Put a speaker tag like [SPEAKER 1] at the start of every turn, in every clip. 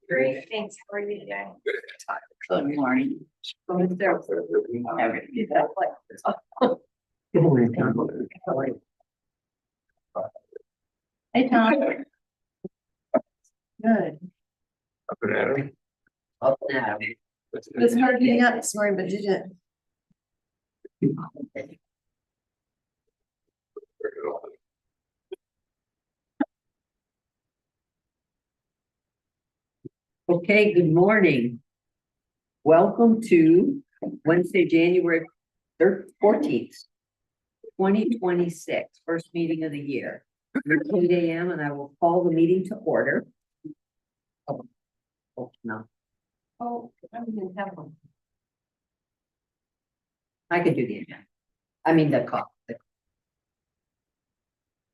[SPEAKER 1] Great, thanks. How are you today?
[SPEAKER 2] Good morning.
[SPEAKER 1] Good
[SPEAKER 2] morning, Tom. Hey, Tom. Good. Up now.
[SPEAKER 1] It was hard getting up this morning, but you did.
[SPEAKER 2] Okay, good morning. Welcome to Wednesday, January 14th, 2026, first meeting of the year. It's 8 a.m. and I will call the meeting to order. Oh, no.
[SPEAKER 1] Oh, I didn't have one.
[SPEAKER 2] I could do the agenda. I mean, the call.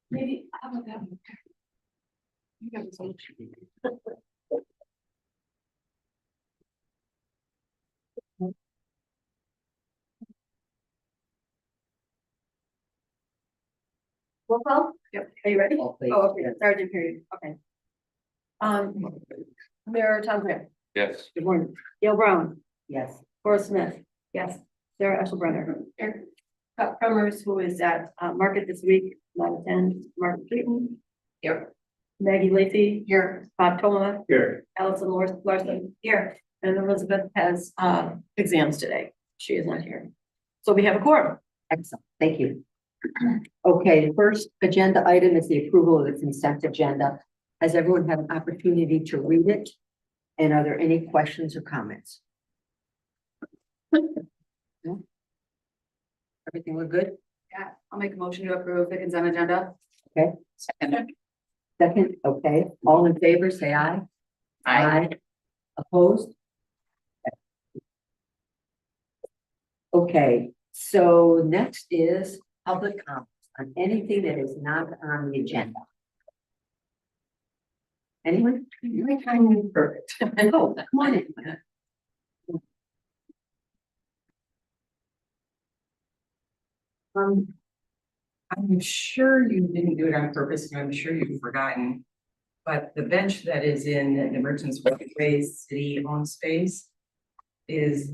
[SPEAKER 1] Maybe I would have. You got this one. Roll call? Yep. Are you ready?
[SPEAKER 2] Oh, please.
[SPEAKER 1] Oh, okay. Sorry, I didn't hear you. Okay. Mayor Tom Graham.
[SPEAKER 3] Yes.
[SPEAKER 1] Good morning. Gail Brown.
[SPEAKER 2] Yes.
[SPEAKER 1] Cora Smith. Yes. Sarah Eshelbrenner. Here. Scott Cremers, who is at market this week, not attend. Mark Keaton. Here. Maggie Leafy. Here. Bob Toma.
[SPEAKER 3] Here.
[SPEAKER 1] Allison Larson. Here. And Elizabeth has exams today. She is not here. So we have a quorum.
[SPEAKER 2] Excellent. Thank you. Okay, the first agenda item is the approval of the consent agenda. Has everyone had an opportunity to read it? And are there any questions or comments? No? Everything look good?
[SPEAKER 1] Yeah, I'll make a motion to approve the consent agenda.
[SPEAKER 2] Okay. Second, okay. All in favor, say aye. Aye. Opposed? Okay, so next is public comments on anything that is not on the agenda. Anyone?
[SPEAKER 1] You're kind of perfect.
[SPEAKER 2] Oh, come on in.
[SPEAKER 4] I'm sure you didn't do it on purpose, and I'm sure you've forgotten. But the bench that is in the Merchants Waterways city-owned space is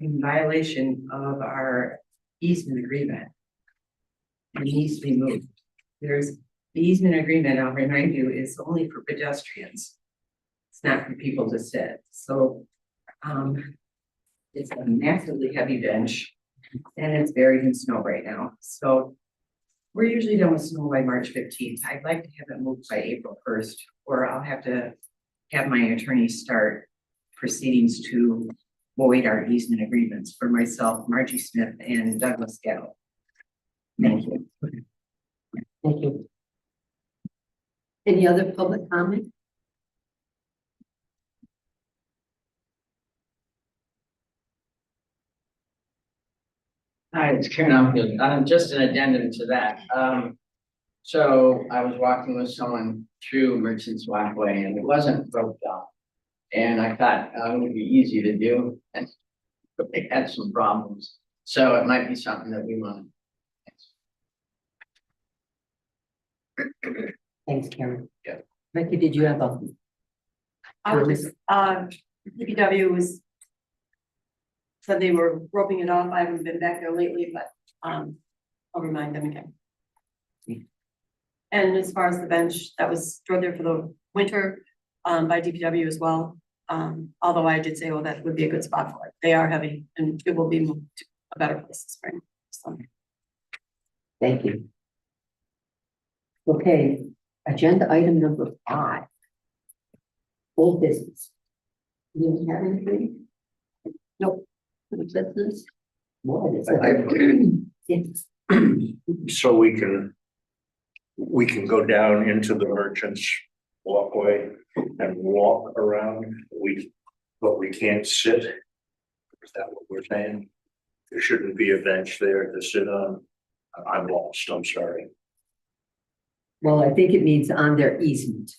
[SPEAKER 4] in violation of our easement agreement. It needs to be moved. The easement agreement, I'll remind you, is only for pedestrians. It's not for people to sit. So it's a massively heavy bench and it's buried in snow right now. So we're usually done with snow by March 15th. I'd like to have it moved by April 1st, or I'll have to have my attorney start proceedings to void our easement agreements for myself, Margie Smith, and Douglas Gallo. Thank you.
[SPEAKER 2] Thank you. Any other public comment?
[SPEAKER 5] Hi, it's Karen Outfield. Just an addendum to that. So I was walking with someone through Merchants Walkway and it wasn't broke down. And I thought it would be easy to do, but they had some problems. So it might be something that we want.
[SPEAKER 2] Thanks, Karen.
[SPEAKER 5] Yeah.
[SPEAKER 2] Becky, did you have a?
[SPEAKER 1] I was just, DPW was. Said they were roping it off. I haven't been back there lately, but I'll remind them again.
[SPEAKER 2] Yeah.
[SPEAKER 1] And as far as the bench that was stored there for the winter by DPW as well. Although I did say, well, that would be a good spot for it. They are heavy and it will be moved to a better place this spring. So.
[SPEAKER 2] Thank you. Okay, agenda item number 5. Old business. You have anything? Nope. Business? What is it? Yes.
[SPEAKER 3] So we can go down into the Merchants Walkway and walk around. But we can't sit. Is that what we're saying? There shouldn't be a bench there to sit on. I'm lost, I'm sorry.
[SPEAKER 2] Well, I think it means on their easement.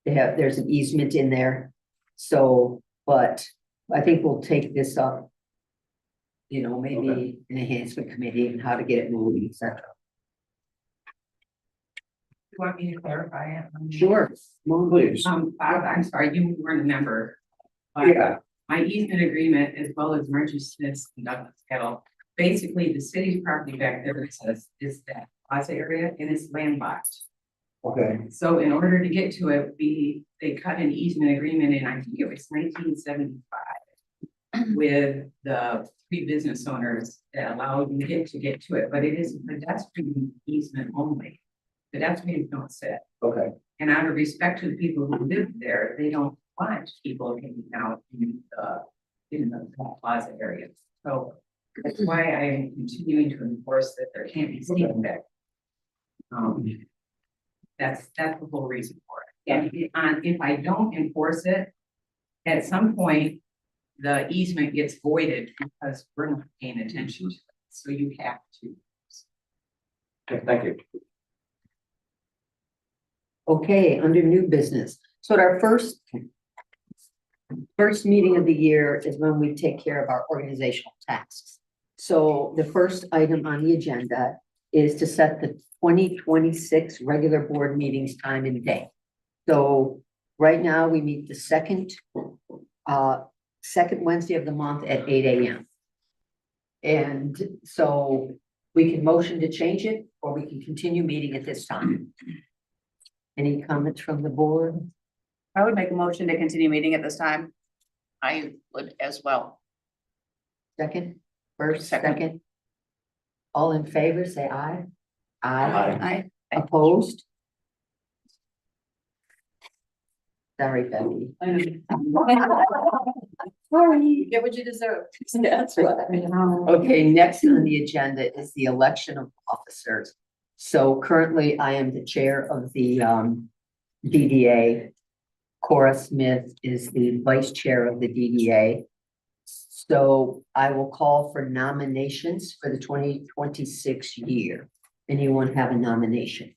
[SPEAKER 2] There's an easement in there. So, but I think we'll take this up. You know, maybe
[SPEAKER 3] Okay.
[SPEAKER 2] an enhancement committee and how to get it moved, etc.
[SPEAKER 4] want me to clarify it?
[SPEAKER 2] Sure.
[SPEAKER 3] Please.
[SPEAKER 4] Bob, I'm sorry, you weren't a member. But
[SPEAKER 3] Yeah,
[SPEAKER 4] my easement agreement, as well as Margie Smith's and Douglas Kettle, basically the city's property back there is that plaza area and it's landlocked.
[SPEAKER 3] okay,
[SPEAKER 4] So in order to get to it, they cut an easement agreement in, I think it was 1975. With the 3 business owners that allowed you to get to it, but it is a pedestrian easement only. Pedestrians don't sit.
[SPEAKER 3] okay.
[SPEAKER 4] And out of respect to the people who live there, they don't want people hanging out in the plaza area. So that's why I am continuing to enforce that there can't be seating there. That's the whole reason for it. And if I don't enforce it, at some point, the easement gets voided because we're not paying attention to it. So you have to.
[SPEAKER 3] Okay, thank you.
[SPEAKER 2] Okay, under new business. So at our first meeting of the year is when we take care of our organizational tasks. So the first item on the agenda is to set the 2026 regular board meetings time and day. So right now we meet the second Wednesday of the month at 8 a.m. And so we can motion to change it, or we can continue meeting at this time. Any comments from the board?
[SPEAKER 6] I would make a motion to continue meeting at this time. I would as well.
[SPEAKER 2] Second, first,
[SPEAKER 6] Second.
[SPEAKER 2] second. All in favor, say aye.
[SPEAKER 3] Aye.
[SPEAKER 2] Opposed? Sorry, Becky.
[SPEAKER 1] I know.
[SPEAKER 2] Sorry.
[SPEAKER 1] You get what you deserve.
[SPEAKER 2] That's right. Okay, next on the agenda is the election of officers. So currently I am the chair of the DDA. Cora Smith is the vice chair of the DDA. So I will call for nominations for the 2026 year. Anyone have a nomination?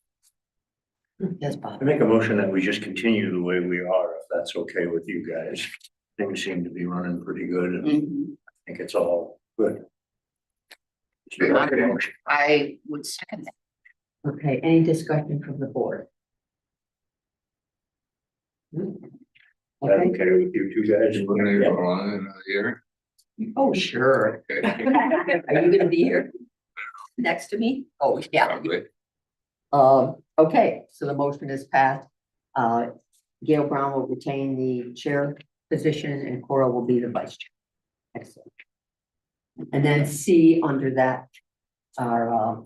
[SPEAKER 2] Yes, Bob.
[SPEAKER 3] I make a motion that we just continue the way we are, if that's okay with you guys. Things seem to be running pretty good, and I think it's all good.
[SPEAKER 6] I would second that.
[SPEAKER 2] Okay, any discussion from the board?
[SPEAKER 3] Is that
[SPEAKER 2] Okay,
[SPEAKER 3] okay with you two guys?
[SPEAKER 7] We're gonna go on another year.
[SPEAKER 2] oh, sure.
[SPEAKER 7] Okay.
[SPEAKER 2] Are you gonna be here next to me? Oh, yeah.
[SPEAKER 7] Probably.
[SPEAKER 2] Okay, so the motion is passed. Gail Brown will retain the chair position and Cora will be the vice chair. Excellent. And then C under that are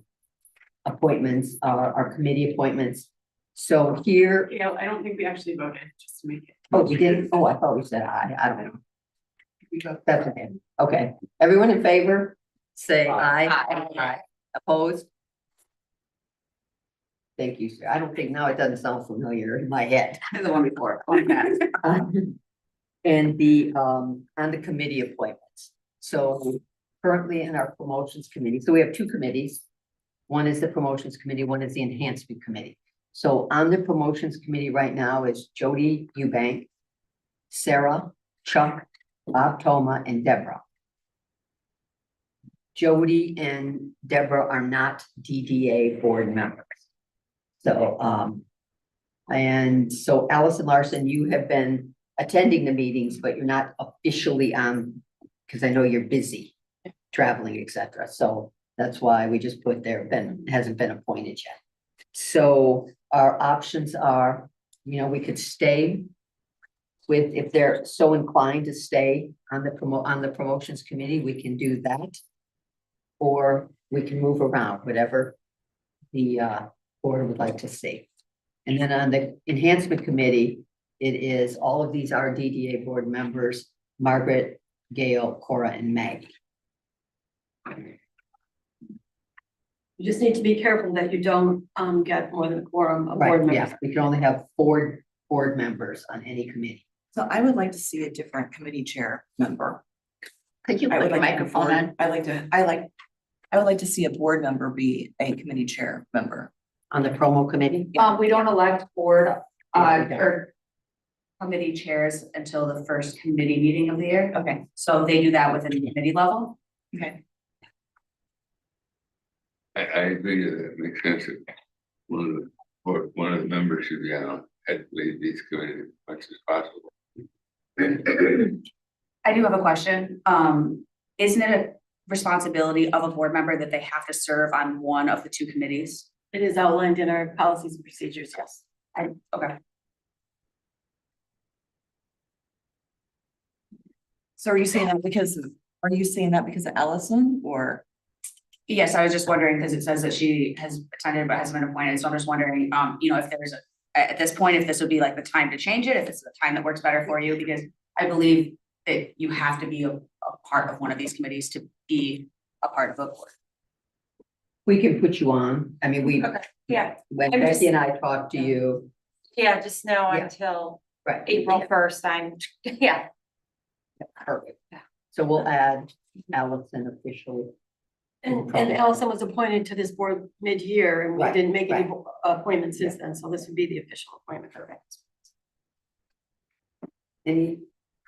[SPEAKER 2] appointments, our committee appointments. So here,
[SPEAKER 1] Yeah, I don't think we actually voted, just to make it.
[SPEAKER 2] oh, we didn't, oh, I thought we said aye, I don't know. That's okay, okay. Everyone in favor, say aye.
[SPEAKER 6] Aye.
[SPEAKER 2] Opposed? Thank you, sir. I don't think, now it doesn't sound familiar in my head.
[SPEAKER 6] The one before.
[SPEAKER 2] And the, on the committee appointments. So currently in our promotions committee, so we have 2 committees. One is the promotions committee, one is the enhancement committee. So on the promotions committee right now is Jody Eubank, Sarah, Chuck, Bob Toma, and Deborah. Jody and Deborah are not DDA board members. So, and so Allison Larson, you have been attending the meetings, but you're not officially on, because I know you're busy traveling, etc. So that's why we just put there, hasn't been appointed yet. So our options are, you know, we could stay with, if they're so inclined to stay on the promotions committee, we can do that. Or we can move around, whatever the board would like to see. And then on the enhancement committee, it is, all of these are DDA board members, Margaret, Gail, Cora, and Maggie.
[SPEAKER 1] You just need to be careful that you don't get more than a quorum of board
[SPEAKER 2] Right,
[SPEAKER 1] members.
[SPEAKER 2] yeah, we can only have 4 board members on any committee.
[SPEAKER 8] So I would like to see a different committee chair member.
[SPEAKER 6] Could you
[SPEAKER 8] I
[SPEAKER 6] put
[SPEAKER 8] would
[SPEAKER 6] your
[SPEAKER 8] like
[SPEAKER 6] microphone on?
[SPEAKER 8] I would like to see a board member be a committee chair member.
[SPEAKER 2] On the promo committee?
[SPEAKER 6] We don't elect board,
[SPEAKER 2] Yeah, we don't.
[SPEAKER 6] or committee chairs until the first committee meeting of the year.
[SPEAKER 8] Okay,
[SPEAKER 6] So they do that within the committee level.
[SPEAKER 8] okay.
[SPEAKER 7] I agree that it makes sense. That one of the or one of the members should be on, at least these committees as much as possible.
[SPEAKER 6] I do have a question. Isn't it a responsibility of a board member that they have to serve on one of the two committees?
[SPEAKER 1] It is outlined in our policies and procedures, yes.
[SPEAKER 6] Okay.
[SPEAKER 8] So are you saying that because of Allison or?
[SPEAKER 6] Yes, I was just wondering, because it says that she has attended but hasn't been appointed, so I'm just wondering, if there's at this point, if this would be like the time to change it, if it's the time that works better for you, because I believe that you have to be a part of one of these committees to be a part of a board.
[SPEAKER 2] We can put you on. I mean,
[SPEAKER 6] Okay, yeah.
[SPEAKER 2] when
[SPEAKER 6] I'm
[SPEAKER 2] Becky and I talked to you,
[SPEAKER 9] Yeah, just know
[SPEAKER 2] Yeah.
[SPEAKER 9] until
[SPEAKER 2] right?
[SPEAKER 9] April 1st, I'm,
[SPEAKER 6] Yeah,
[SPEAKER 2] Perfect. So we'll add Allison officially.
[SPEAKER 1] And Allison was appointed to this board mid-year and we
[SPEAKER 2] Right,
[SPEAKER 1] didn't make any
[SPEAKER 2] right.
[SPEAKER 1] appointments since then, so this would be the official appointment for her.
[SPEAKER 2] Any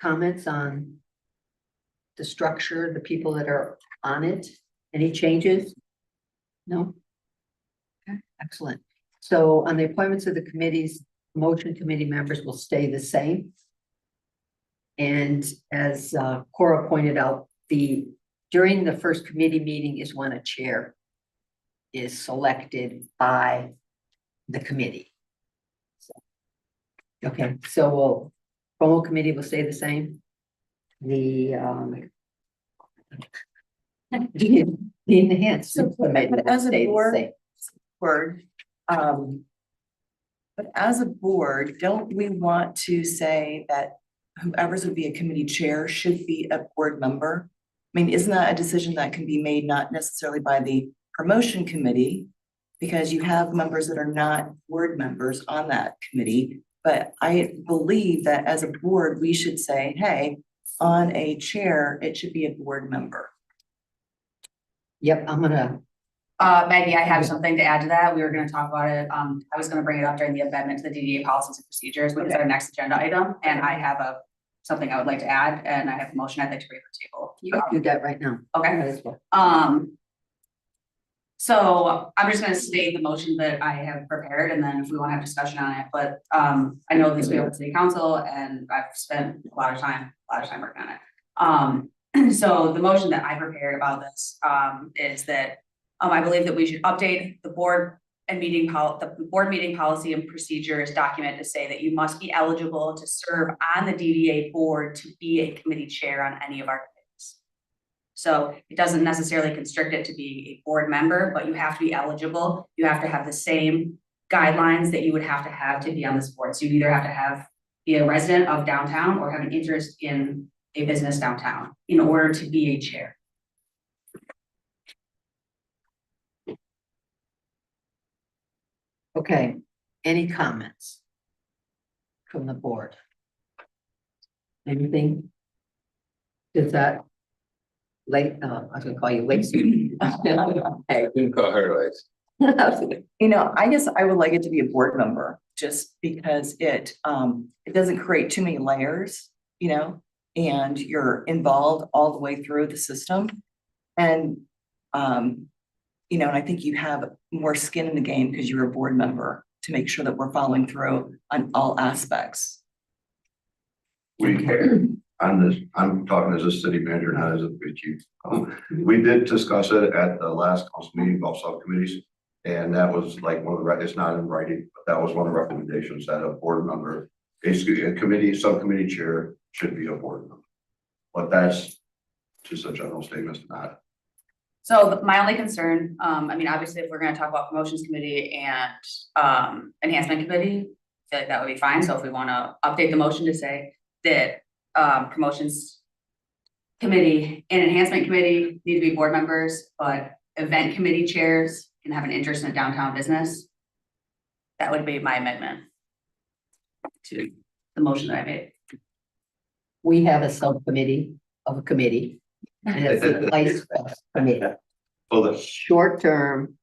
[SPEAKER 2] comments on the structure, the people that are on it? Any changes? No? Okay, excellent. So on the appointments of the committees, motion committee members will stay the same. And as Cora pointed out, during the first committee meeting is when a chair is selected by the committee. Okay, so promo committee will stay the same. The the enhancement committee will
[SPEAKER 8] As a
[SPEAKER 2] stay the
[SPEAKER 8] board-
[SPEAKER 2] same.
[SPEAKER 8] Board, but as a board, don't we want to say that whoever's would be a committee chair should be a board member? I mean, isn't that a decision that can be made not necessarily by the promotion committee? Because you have members that are not board members on that committee, but I believe that as a board, we should say, hey, on a chair, it should be a board member.
[SPEAKER 2] Yep, I'm gonna,
[SPEAKER 6] Maggie, I have something to add to that. We were gonna talk about it. I was gonna bring it up during the amendment to the DDA policies and procedures, which is our next agenda item, and I have something I would like to add, and I have a motion I'd like to bring to the table.
[SPEAKER 2] you can do that right now.
[SPEAKER 6] Okay.
[SPEAKER 2] Might as well.
[SPEAKER 6] So I'm just gonna state the motion that I have prepared, and then if we wanna have discussion on it, but, I know this will be open to city council, and I've spent a lot of time working on it. So the motion that I prepared about this, is that, I believe that we should update the board meeting policy and procedures document to say that you must be eligible to serve on the DDA board to be a committee chair on any of our committees. So it doesn't necessarily constrict it to be a board member, but you have to be eligible. You have to have the same guidelines that you would have to be on this board. So you either have to be a resident of downtown or have an interest in a business downtown in order to be a chair.
[SPEAKER 2] Okay, any comments from the board? Anything? Is that late, I was gonna call you Lacey.
[SPEAKER 7] I didn't call her last.
[SPEAKER 8] I guess I would like it to be a board member, just because it doesn't create too many layers, and you're involved all the way through the system. And, and I think you have more skin in the game because you're a board member to make sure that we're following through on all aspects.
[SPEAKER 10] We can, on this, I'm talking as a city manager, not as a chief. We did discuss it at the last council meeting about subcommittees. And that was like one of the, it's not in writing, but that was one of the recommendations that a board member, basically a subcommittee chair should be a board member. But that's just a general statement, it's not.
[SPEAKER 6] So my only concern, obviously, if we're gonna talk about promotions committee and enhancement committee, I feel like that would be fine. So if we wanna update the motion to say that promotions committee and enhancement committee need to be board members, but event committee chairs can have an interest in downtown business, that would be my amendment to the motion that I made.
[SPEAKER 2] We have a subcommittee of a committee. And it's a vice committee.
[SPEAKER 10] So that's,
[SPEAKER 2] Short term.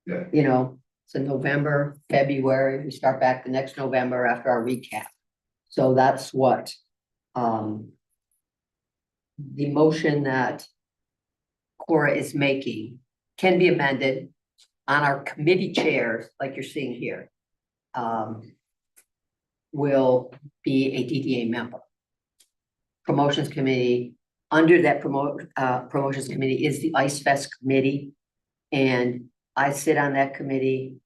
[SPEAKER 10] Yeah.
[SPEAKER 2] So November, February, we start back the next November after our recap. So that's what, the motion that Cora is making can be amended on our committee chairs, like you're seeing here. will be a DDA member. Promotions committee, under that promotions committee is the Ice Fest committee. And I sit on that committee,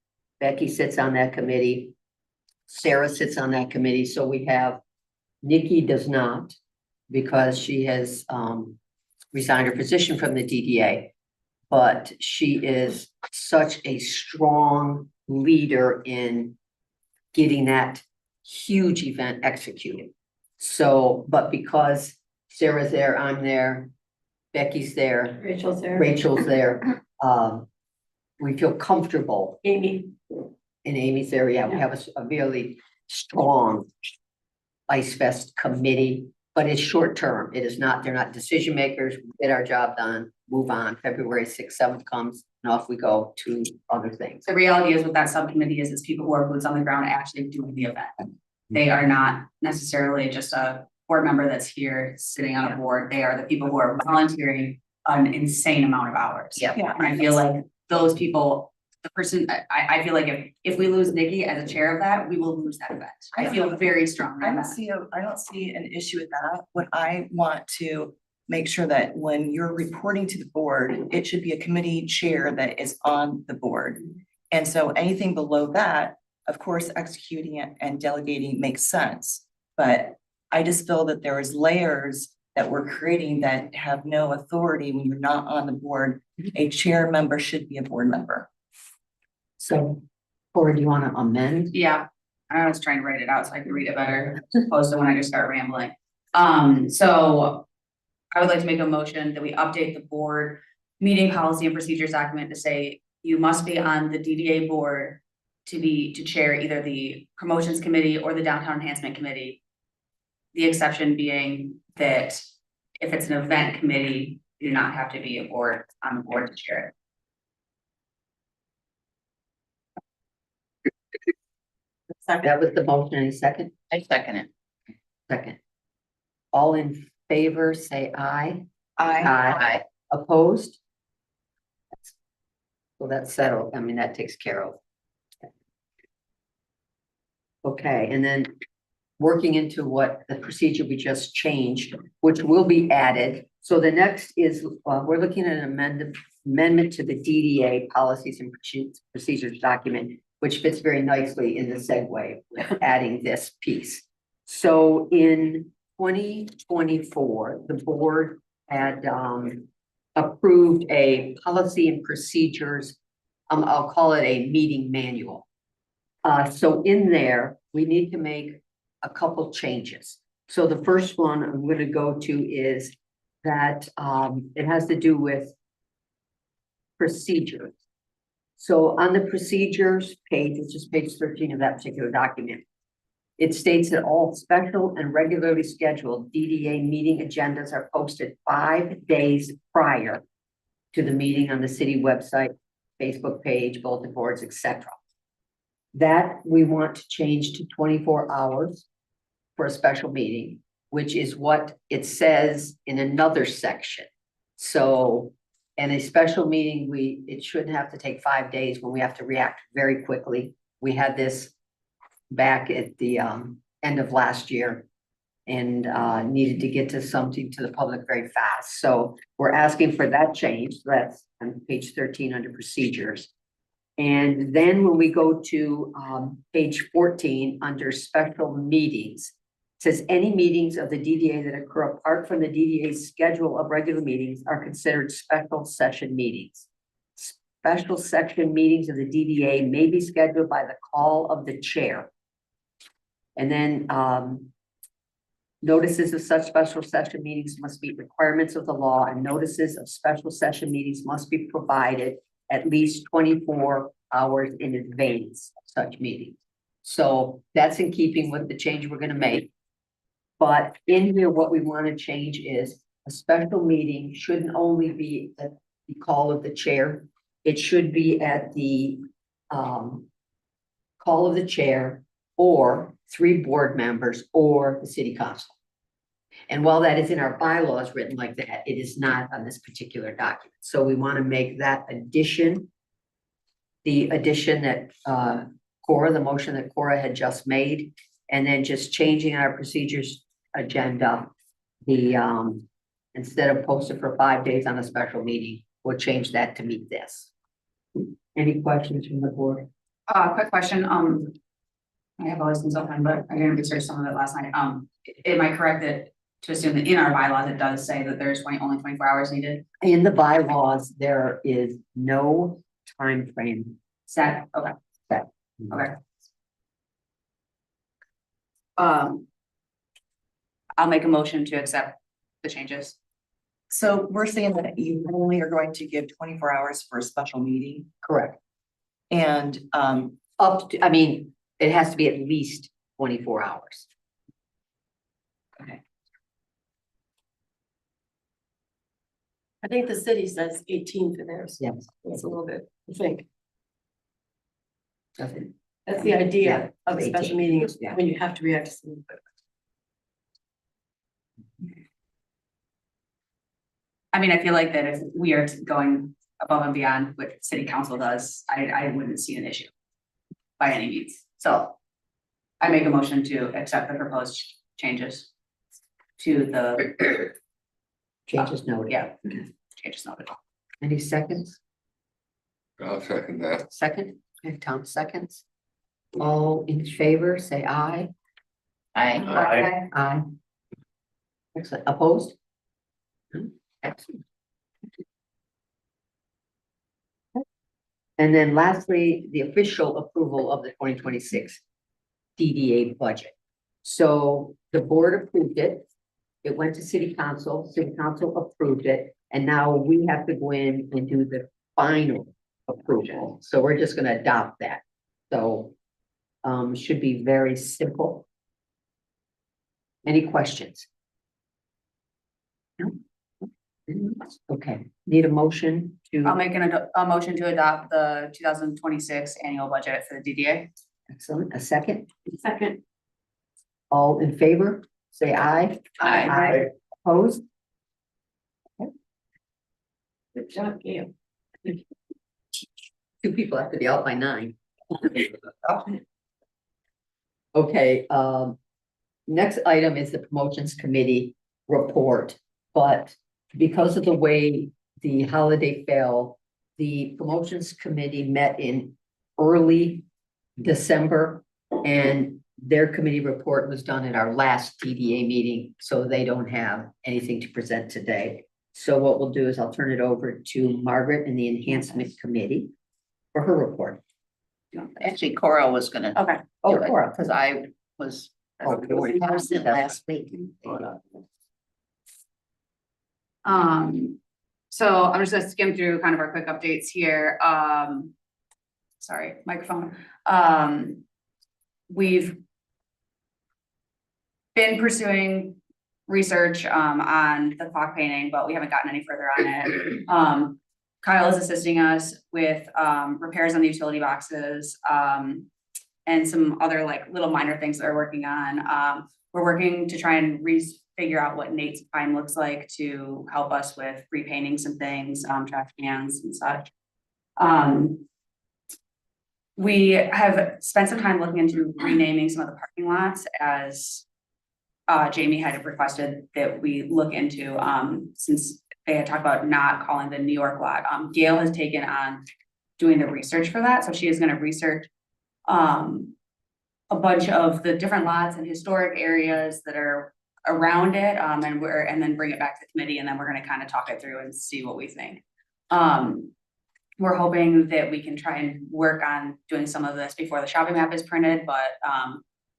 [SPEAKER 2] Becky sits on that committee, Sarah sits on that committee, so we have, Nikki does not, because she has resigned her position from the DDA. But she is such a strong leader in getting that huge event executed. So, but because Sarah's there, I'm there, Becky's there,
[SPEAKER 1] Rachel's there.
[SPEAKER 2] Rachel's there, we feel comfortable.
[SPEAKER 1] Amy.
[SPEAKER 2] In Amy's area, we have a really strong Ice Fest committee, but it's short term. It is not, they're not decision makers. We get our job done, move on. February 6th, 7th comes, and off we go to other things.
[SPEAKER 6] The reality is what that subcommittee is people who are boots on the ground actually doing the event. They are not necessarily just a board member that's here sitting on a board. They are the people who are volunteering an insane amount of hours.
[SPEAKER 2] Yep.
[SPEAKER 8] Yeah.
[SPEAKER 6] And I feel like those people, the person, I feel like if we lose Nikki as a chair of that, we will lose that event. I feel very strongly
[SPEAKER 8] I
[SPEAKER 6] on
[SPEAKER 8] don't
[SPEAKER 6] that.
[SPEAKER 8] I don't see an issue with that. What I want to make sure that when you're reporting to the board, it should be a committee chair that is on the board. And so anything below that, of course, executing it and delegating makes sense. But I just feel that there is layers that we're creating that have no authority when you're not on the board. A chair member should be a board member.
[SPEAKER 2] So, Corey, do you want to amend?
[SPEAKER 6] Yeah, I was trying to write it out so I could read it better, as opposed to when I just start rambling. So I would like to make a motion that we update the board meeting policy and procedures document to say you must be on the DDA board to chair either the promotions committee or the downtown enhancement committee. The exception being that if it's an event committee, you do not have to be on the board to chair it.
[SPEAKER 2] That was the motion. Any second?
[SPEAKER 5] I second it.
[SPEAKER 2] Second. All in favor, say aye.
[SPEAKER 8] I
[SPEAKER 2] Opposed? So that's settled. I mean, that takes care of. Okay, and then working into what the procedure we just changed, which will be added. So the next is, we're looking at an amendment to the DDA policies and procedures document, which fits very nicely in the segue with adding this piece. So in 2024, the board had approved a policy and procedures, I'll call it a meeting manual. So in there, we need to make a couple changes. So the first one I'm going to go to is that it has to do with procedures. So on the procedures page, which is page 13 of that particular document, it states that all special and regularly scheduled DDA meeting agendas are posted 5 days prior to the meeting on the city website, Facebook page, bulletin boards, etc. That we want to change to 24 hours for a special meeting, which is what it says in another section. So in a special meeting, it shouldn't have to take 5 days when we have to react very quickly. We had this back at the end of last year and needed to get to something to the public very fast. So we're asking for that change. So that's on page 13 under procedures. And then when we go to page 14 under special meetings, it says any meetings of the DDA that occur apart from the DDA's schedule of regular meetings are considered special session meetings. Special session meetings of the DDA may be scheduled by the call of the chair. And then notices of such special session meetings must meet requirements of the law, and notices of special session meetings must be provided at least 24 hours in advance of such meetings. So that's in keeping with the change we're going to make. But in here, what we want to change is a special meeting shouldn't only be at the call of the chair. It should be at the call of the chair or 3 board members or the city council. And while that is in our bylaws written like that, it is not on this particular document. So we want to make that addition, the addition that Cora, the motion that Cora had just made, and then just changing our procedures agenda. The, instead of posted for 5 days on a special meeting, we'll change that to meet this. Any questions from the board?
[SPEAKER 6] Quick question, I have always been so fine, but I didn't research some of it last night. Am I correct that to assume that in our bylaws, it does say that there's only 24 hours needed?
[SPEAKER 2] In the bylaws, there is no time frame
[SPEAKER 6] Set, okay,
[SPEAKER 2] set.
[SPEAKER 6] okay. I'll make a motion to accept the changes.
[SPEAKER 8] So we're saying that you only are going to give 24 hours for a special meeting
[SPEAKER 2] Correct.
[SPEAKER 8] and,
[SPEAKER 2] Up to, I mean, it has to be at least 24 hours.
[SPEAKER 1] I think the city says 18 for theirs.
[SPEAKER 2] Yes.
[SPEAKER 1] It's a little bit, I think.
[SPEAKER 2] Doesn't-
[SPEAKER 1] That's the idea
[SPEAKER 2] Yeah,
[SPEAKER 1] of a special
[SPEAKER 2] 18,
[SPEAKER 1] meeting, is
[SPEAKER 2] yeah.
[SPEAKER 1] when you have to react to something.
[SPEAKER 6] I mean, I feel like that if we are going above and beyond what city council does, I wouldn't see an issue. By any means, so. I make a motion to accept the proposed changes. To the,
[SPEAKER 2] Changes noted.
[SPEAKER 6] yeah, changes noted.
[SPEAKER 2] Any seconds?
[SPEAKER 7] I'll second that.
[SPEAKER 2] Second, okay, Tom seconds. All in favor, say aye.
[SPEAKER 5] I,
[SPEAKER 2] Aye. Excellent. Opposed? Excellent. And then lastly, the official approval of the 2026 DDA budget. So the board approved it. It went to city council approved it, and now we have to go in and do the final approval. So we're just gonna adopt that. So should be very simple. Any questions? No? Okay, need a motion
[SPEAKER 6] I'll
[SPEAKER 2] to,
[SPEAKER 6] make a motion to adopt the 2026 annual budget for the DDA.
[SPEAKER 2] excellent, a second,
[SPEAKER 1] Second,
[SPEAKER 2] all in favor, say aye.
[SPEAKER 6] Aye.
[SPEAKER 2] Opposed?
[SPEAKER 1] good job, Gail.
[SPEAKER 2] Two people have to be out by 9. Okay, next item is the promotions committee report, but because of the way the holiday fell, the promotions committee met in early December, and their committee report was done at our last TDA meeting, so they don't have anything to present today. So what we'll do is I'll turn it over to Margaret and the enhancement committee for her report.
[SPEAKER 11] Actually, Cora was gonna.
[SPEAKER 6] Okay.
[SPEAKER 2] Oh,
[SPEAKER 11] do it,
[SPEAKER 2] Cora.
[SPEAKER 11] Cause I was.
[SPEAKER 2] Oh, you already
[SPEAKER 11] absent last week.
[SPEAKER 6] So I'm just gonna skim through kind of our quick updates here. Sorry, microphone. We've been pursuing research on the clock painting, but we haven't gotten any further on it. Kyle is assisting us with repairs on the utility boxes and some other like little minor things that we're working on. We're working to try and figure out what Nate's pine looks like to help us with repainting some things, trash cans and such. We have spent some time looking into renaming some of the parking lots as Jamie had requested that we look into, since they had talked about not calling the New York lot. Gail has taken on doing the research for that, so she is gonna research a bunch of the different lots and historic areas that are around it, and then bring it back to the committee, and then we're gonna kind of talk it through and see what we think. We're hoping that we can try and work on doing some of this before the shopping map is printed, but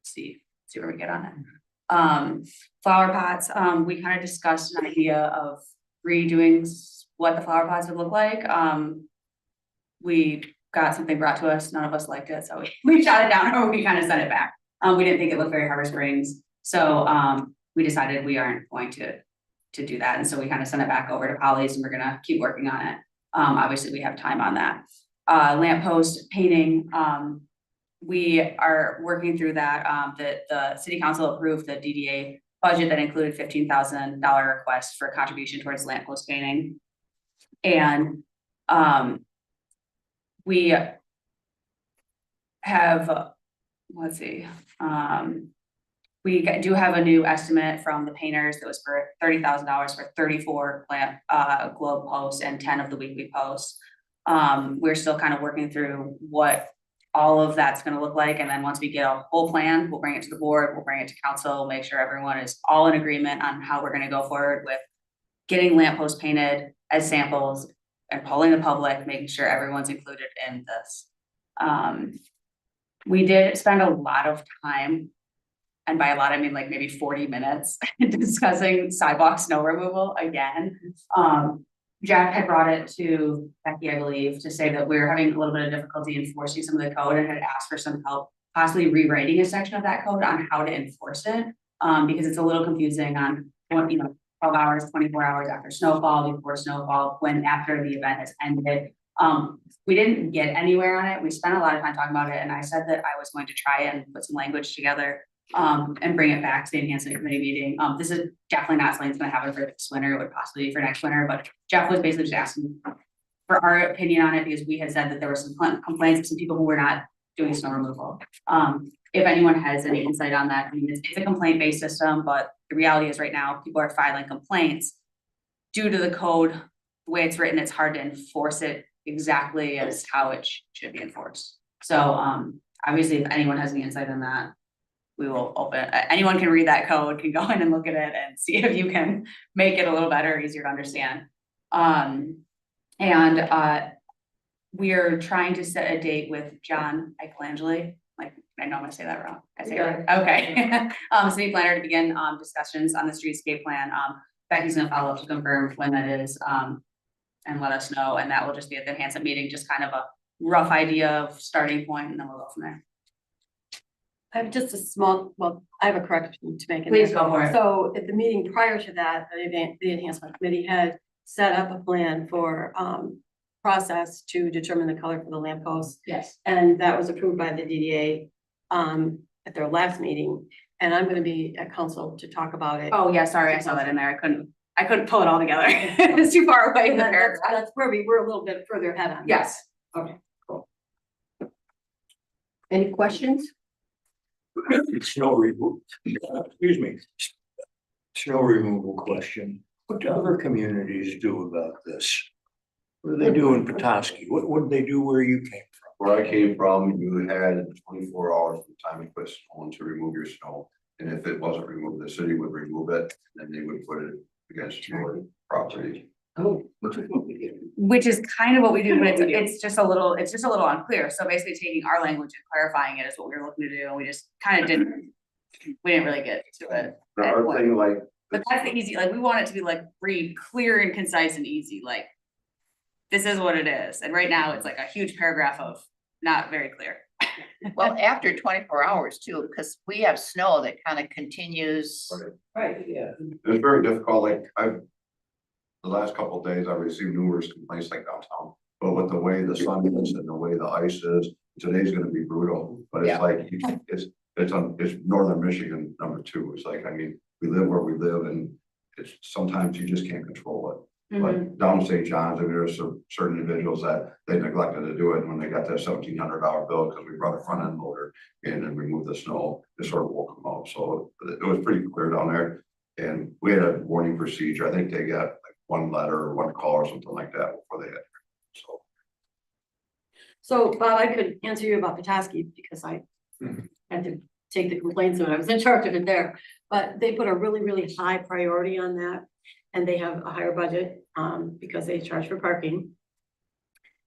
[SPEAKER 6] see where we get on it. Flower pots, we kind of discussed an idea of redoing what the flower pots would look like. We got something brought to us, none of us liked it, so we shot it down, or we kind of sent it back. We didn't think it looked very Harbor Springs, so we decided we aren't going to do that, and so we kind of sent it back over to Polly's, and we're gonna keep working on it. Obviously, we have time on that. Lamppost painting, we are working through that. The city council approved the DDA budget that included $15,000 request for contribution towards lamppost painting. And we have, let's see, we do have a new estimate from the painters that was for $30,000 for 34 globe posts and 10 of the weekly posts. We're still kind of working through what all of that's gonna look like, and then once we get a whole plan, we'll bring it to the board, we'll bring it to council, make sure everyone is all in agreement on how we're gonna go forward with getting lampposts painted as samples and polling the public, making sure everyone's included in this. We did spend a lot of time, and by a lot, I mean like maybe 40 minutes discussing sidewalk snow removal again. Jack had brought it to Becky, I believe, to say that we were having a little bit of difficulty enforcing some of the code and had asked for some help, possibly rewriting a section of that code on how to enforce it. Because it's a little confusing on what, 12 hours, 24 hours after snowfall, before snowfall, when after the event has ended. We didn't get anywhere on it. We spent a lot of time talking about it, and I said that I was going to try and put some language together and bring it back to the enhancement committee meeting. This is definitely not something that's gonna happen for this winter, it would possibly be for next winter, but Jeff was basically just asking for our opinion on it, because we had said that there were some complaints of some people who were not doing snow removal. If anyone has any insight on that, I mean, it's a complaint-based system, but the reality is right now, people are filing complaints due to the code, the way it's written, it's hard to enforce it exactly as how it should be enforced. So, obviously, if anyone has any insight on that, we will open, anyone can read that code, can go in and look at it and see if you can make it a little better, easier to understand. We are trying to set a date with John Michelangeli, like, I know I'm gonna say that wrong. I say it right, okay. City planner to begin, discussions on the streetscape plan. Becky's gonna follow up to confirm when that is, and let us know, and that will just be at the enhancement meeting, just kind of a rough idea of starting point, and then we'll go from there.
[SPEAKER 1] I have just a small, well, I have a correction to make.
[SPEAKER 6] Please go for it.
[SPEAKER 1] So at the meeting prior to that, the enhancement committee had set up a plan for process to determine the color for the lampposts.
[SPEAKER 6] Yes.
[SPEAKER 1] And that was approved by the DDA at their last meeting. And I'm gonna be at council to talk about it.
[SPEAKER 6] Oh, yeah, sorry, I saw that in there. I couldn't pull it all together. It was too far away in the paragraph.
[SPEAKER 1] That's where we were a little bit further ahead on.
[SPEAKER 6] Yes.
[SPEAKER 1] Okay, cool.
[SPEAKER 2] Any questions?
[SPEAKER 3] Snow removal, excuse me. Snow removal question. What do other communities do about this? What do they do in Petoskey? What do they do where you came from?
[SPEAKER 10] Where I came from, you had 24 hours from the time you quit snowing to remove your snow. And if it wasn't removed, the city would remove it, and they would put it against your property.
[SPEAKER 2] Oh.
[SPEAKER 6] Which is kind of what we do, but it's just a little unclear. So basically taking our language and clarifying it is what we were looking to do, and we just kind of didn't really get to it.
[SPEAKER 10] The other thing, like,
[SPEAKER 6] But that's the easy, like, we want it to be like read clear and concise and easy, like, this is what it is. And right now it's like a huge paragraph of not very clear.
[SPEAKER 11] Well, after 24 hours too, because we have snow that kind of continues.
[SPEAKER 2] Right, yeah.
[SPEAKER 10] it's very difficult, like, the last couple of days, I received numerous complaints like downtown, but with the way the sun is and the way the ice is, today's gonna be brutal, but
[SPEAKER 2] Yeah.
[SPEAKER 10] it's like, it's northern Michigan, #2, it's like, I mean, we live where we live, and it's, sometimes you just can't control it. But down in St. John's, I mean, there's some certain individuals that they neglected to do it when they got that $1,700 bill, because we brought a front end loader in and removed the snow, it sort of woke them up, so it was pretty clear down there. And we had a warning procedure, I think they got like one letter or one call or something like that before they had, so.
[SPEAKER 1] So Bob, I could answer you about Petoskey because I had to take the complaints when I was in charge of it there. But they put a really, really high priority on that. And they have a higher budget because they charge for parking.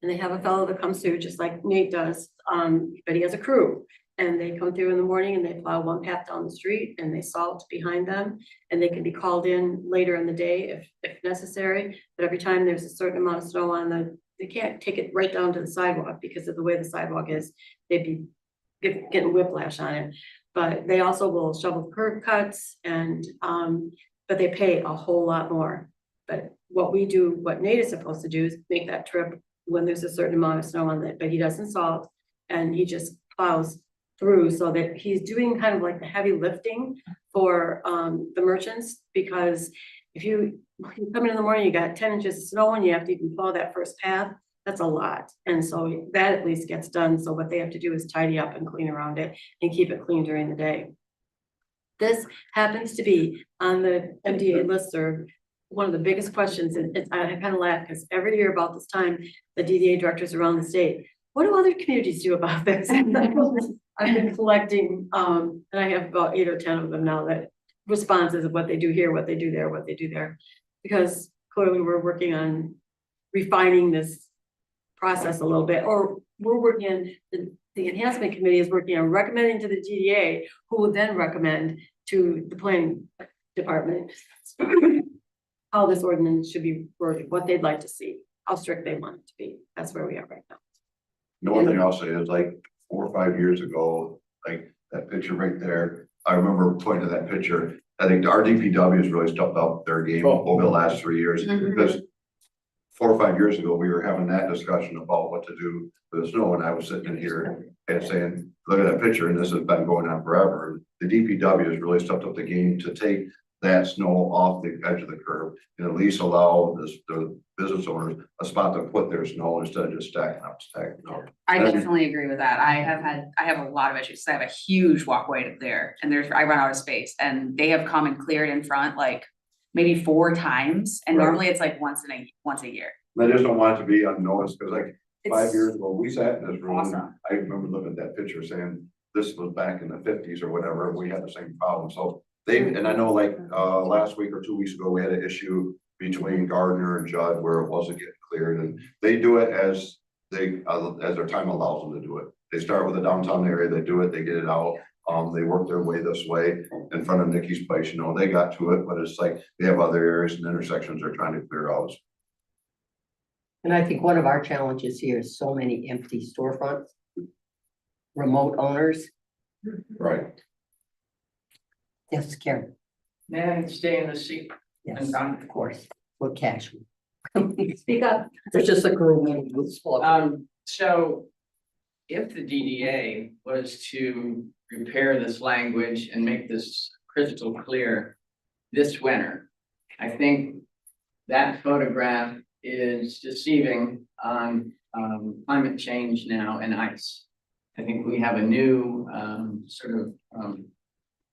[SPEAKER 1] And they have a fellow that comes through just like Nate does, but he has a crew. And they come through in the morning and they plow one path down the street and they salt behind them. And they can be called in later in the day if necessary. But every time there's a certain amount of snow on they can't take it right down to the sidewalk because of the way the sidewalk is. They'd be getting whiplash on it. But they also will shovel curb cuts and but they pay a whole lot more. But what Nate is supposed to do is make that trip when there's a certain amount of snow on it, but he doesn't salt and he just plows through, so that he's doing kind of like the heavy lifting for the merchants, because if you come in the morning, you got 10 inches of snow and you have to even plow that first path, That's a lot. And so that at least gets done. So what they have to do is tidy up and clean around it and keep it clean during the day. This happens to be on the MDA listserv. One of the biggest questions, and I kind of laugh because every year about this time, the DDA directors around the state, what do other communities do about this? I've been collecting, and I have about 8 or 10 of them now, that responses of what they do here, what they do there, what they do there. Because clearly we're working on refining this process a little bit, or we're working on, the enhancement committee is working on recommending to the DDA, who will then recommend to the planning department how this ordinance should be worded, what they'd like to see, how strict they want it to be. That's where we are right now.
[SPEAKER 10] The one thing I'll say is like 4 or 5 years ago, like that picture right there, I remember pointing to that picture. I think our DPW has really stepped up their game over the last 3 years, because 4 or 5 years ago, we were having that discussion about what to do for the snow, and I was sitting in here and saying, look at that picture, and this has been going on forever. The DPW has really stepped up the game to take that snow off the edge of the curb and at least allow the business owners a spot to put their snow instead of just stacking up.
[SPEAKER 6] I definitely agree with that. I have a lot of issues. I have a huge walkway up there and I run out of space, and they have come and cleared in front like maybe 4 times. And
[SPEAKER 10] Right.
[SPEAKER 6] normally it's like once a year.
[SPEAKER 10] I just don't want it to be unnoticed, because like 5
[SPEAKER 6] It's
[SPEAKER 10] years ago, we sat in this room.
[SPEAKER 6] awesome.
[SPEAKER 10] I remember looking at that picture saying, this was back in the 50s or whatever, and we had the same problem. So and I know like last week or 2 weeks ago, we had an issue between Gardner and Judd where it wasn't getting cleared, and they do it as their time allows them to do it. They start with the downtown area, they do it, they get it out. They work their way this way in front of Nikki's place, you know, they got to it, but it's like they have other areas and intersections they're trying to clear out.
[SPEAKER 2] And I think one of our challenges here is so many empty storefronts. Remote owners.
[SPEAKER 10] Right.
[SPEAKER 2] Yes, Karen.
[SPEAKER 5] May I stay in the seat?
[SPEAKER 2] Yes,
[SPEAKER 5] And,
[SPEAKER 2] of course. We're casual.
[SPEAKER 1] Speak up.
[SPEAKER 2] There's just a group.
[SPEAKER 5] So if the DDA was to repair this language and make this crystal clear this winter, I think that photograph is deceiving on climate change now and ice. I think we have a new sort of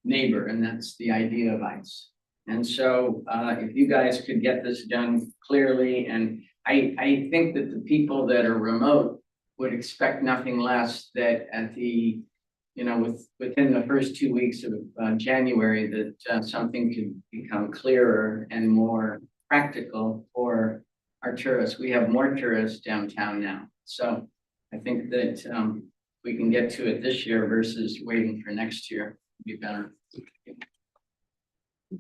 [SPEAKER 5] neighbor, and that's the idea of ice. And so if you guys could get this done clearly, and I think that the people that are remote would expect nothing less that at the, you know, within the first 2 weeks of January, that something could become clearer and more practical for our tourists. We have more tourists downtown now. So I think that we can get to it this year versus waiting for next year would be better.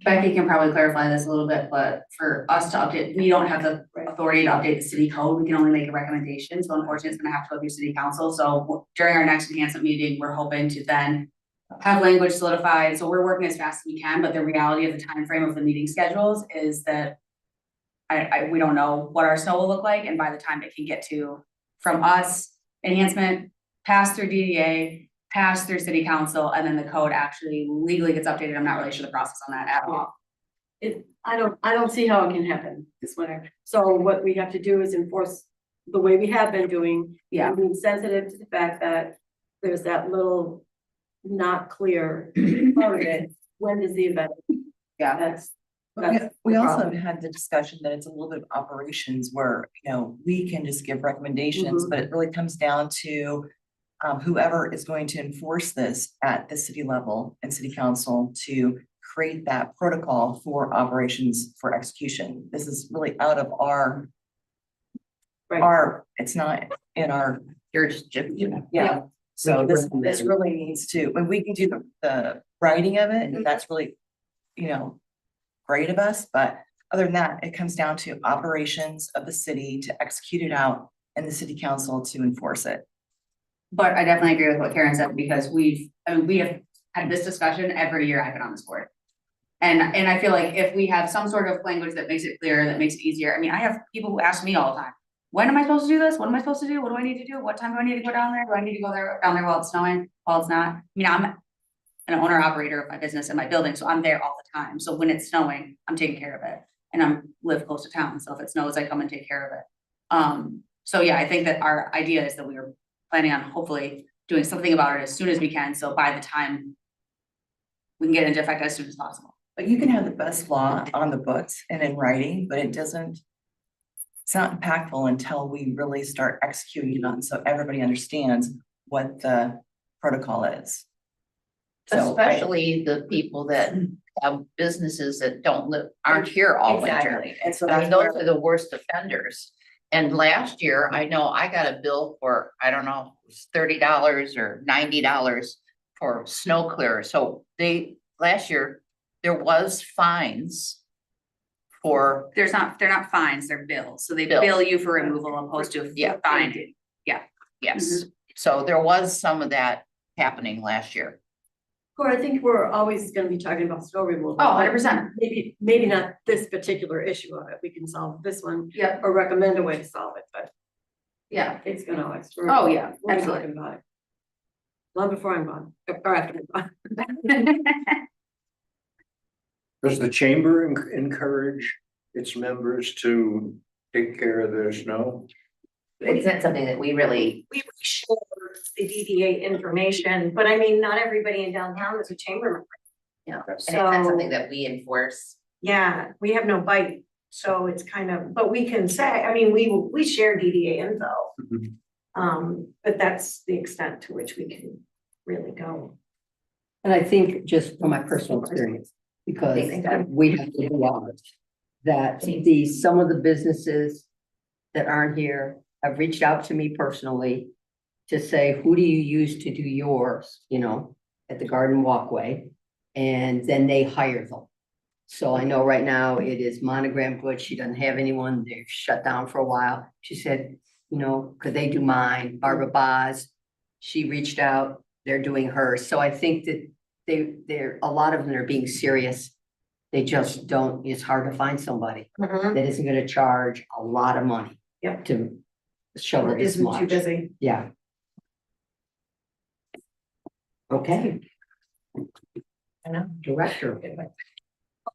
[SPEAKER 6] Becky can probably clarify this a little bit, but for us to update, we don't have the authority to update the city code. We can only make a recommendation. So unfortunately, it's gonna have to go through city council. So during our next enhancement meeting, we're hoping to then have language solidified. So we're working as fast as we can, but the reality of the time frame of the meeting schedules is that we don't know what our snow will look like, and by the time it can get to from us, enhancement, pass through DDA, pass through city council, and then the code actually legally gets updated. I'm not really sure the process on that at all.
[SPEAKER 1] I don't see how it can happen this winter. So what we have to do is enforce the way we have been doing.
[SPEAKER 6] Yeah.
[SPEAKER 1] And being sensitive to the fact that there's that little not clear part of it. When does the event?
[SPEAKER 6] Yeah.
[SPEAKER 1] That's
[SPEAKER 8] We
[SPEAKER 1] the
[SPEAKER 8] also
[SPEAKER 1] problem.
[SPEAKER 8] had the discussion that it's a little bit of operations where, you know, we can just give recommendations, but it really comes down to whoever is going to enforce this at the city level and city council to create that protocol for operations for execution. This is really out of our, it's not in our jurisdiction. Yeah. So this really needs to, when we can do the writing of it, and that's really, you know, great of us, but other than that, it comes down to operations of the city to execute it out and the city council to enforce it.
[SPEAKER 6] But I definitely agree with what Karen said, because we have had this discussion every year I've been on this board. And I feel like if we have some sort of language that makes it clear, that makes it easier. I mean, I have people who ask me all the time, when am I supposed to do this? What am I supposed to do? What do I need to do? What time do I need to go down there? Do I need to go down there while it's snowing, while it's not? I mean, I'm an owner operator of my business and my building, so I'm there all the time. So when it's snowing, I'm taking care of it. And live close to town, so if it snows, I come and take care of it. So yeah, I think that our idea is that we are planning on hopefully doing something about it as soon as we can, so by the time we can get into effect as soon as possible.
[SPEAKER 8] But you can have the best law on the books and in writing, but it doesn't. It's not impactful until we really start executing it on, so everybody understands what the protocol is. So
[SPEAKER 11] Especially the people that have businesses that don't live, aren't here all winter.
[SPEAKER 8] Exactly, and so
[SPEAKER 11] I mean,
[SPEAKER 8] that's
[SPEAKER 11] those
[SPEAKER 8] where,
[SPEAKER 11] are the worst offenders. And last year, I know I got a bill for, I don't know, it was $30 or $90 for snow clear. So last year, there was fines for,
[SPEAKER 6] They're not fines, they're bills, so they
[SPEAKER 11] Bills.
[SPEAKER 6] bill you for removal opposed to
[SPEAKER 11] Yeah.
[SPEAKER 6] a fine.
[SPEAKER 11] yes. So there was some of that happening last year.
[SPEAKER 1] Or I think we're always gonna be talking about snow removal.
[SPEAKER 6] Oh, 100%.
[SPEAKER 1] Maybe not this particular issue of it, we can solve this one
[SPEAKER 6] Yep,
[SPEAKER 1] or recommend a way to solve it, but
[SPEAKER 6] yeah.
[SPEAKER 1] it's gonna always.
[SPEAKER 6] Oh, yeah,
[SPEAKER 1] We're
[SPEAKER 6] absolutely.
[SPEAKER 1] talking about it. Long before I'm gone, or after I'm gone.
[SPEAKER 3] Does the chamber encourage its members to take care of their snow?
[SPEAKER 9] It's not something that we really share the DDA information, but I mean, not everybody in downtown is a chamber member.
[SPEAKER 11] Yeah.
[SPEAKER 9] And it's not
[SPEAKER 11] So-
[SPEAKER 9] something that we enforce. Yeah, we have no bite, so it's kind of, but we can say, I mean, we share DDA info. But that's the extent to which we can really go.
[SPEAKER 2] And I think just from my personal experience, because we have to do ours, that some of the businesses that aren't here have reached out to me personally to say, who do you use to do yours, you know, at the garden walkway? And then they hire them. So I know right now it is Monogram Good. She doesn't have anyone. They've shut down for a while. She said, you know, could they do mine? Barbara Boz, she reached out, they're doing hers. So I think that they're, a lot of them are being serious. They just don't, it's hard to find somebody that isn't gonna charge a lot of money.
[SPEAKER 9] Yep.
[SPEAKER 2] To shovel this
[SPEAKER 9] Isn't too
[SPEAKER 2] much.
[SPEAKER 9] busy.
[SPEAKER 2] Yeah. Okay.
[SPEAKER 9] I know.
[SPEAKER 2] Director.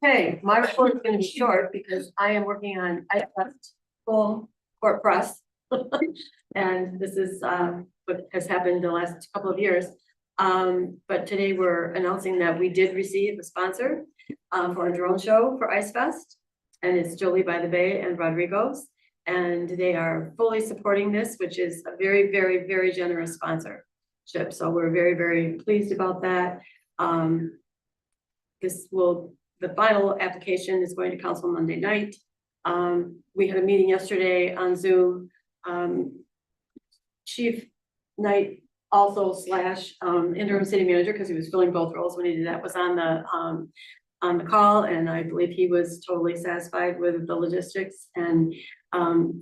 [SPEAKER 1] Okay, my report is gonna be short because I am working on full court press. And this is what has happened the last couple of years. But today we're announcing that we did receive a sponsor for a drone show for Ice Fest. And it's Jolie by the Bay and Rodrigo's. And they are fully supporting this, which is a very, very, very generous sponsorship. So we're very, very pleased about that. The final application is going to council Monday night. We had a meeting yesterday on Zoom. Chief Knight also / interim city manager, because he was filling both roles when he did that, was on the call, and I believe he was totally satisfied with the logistics and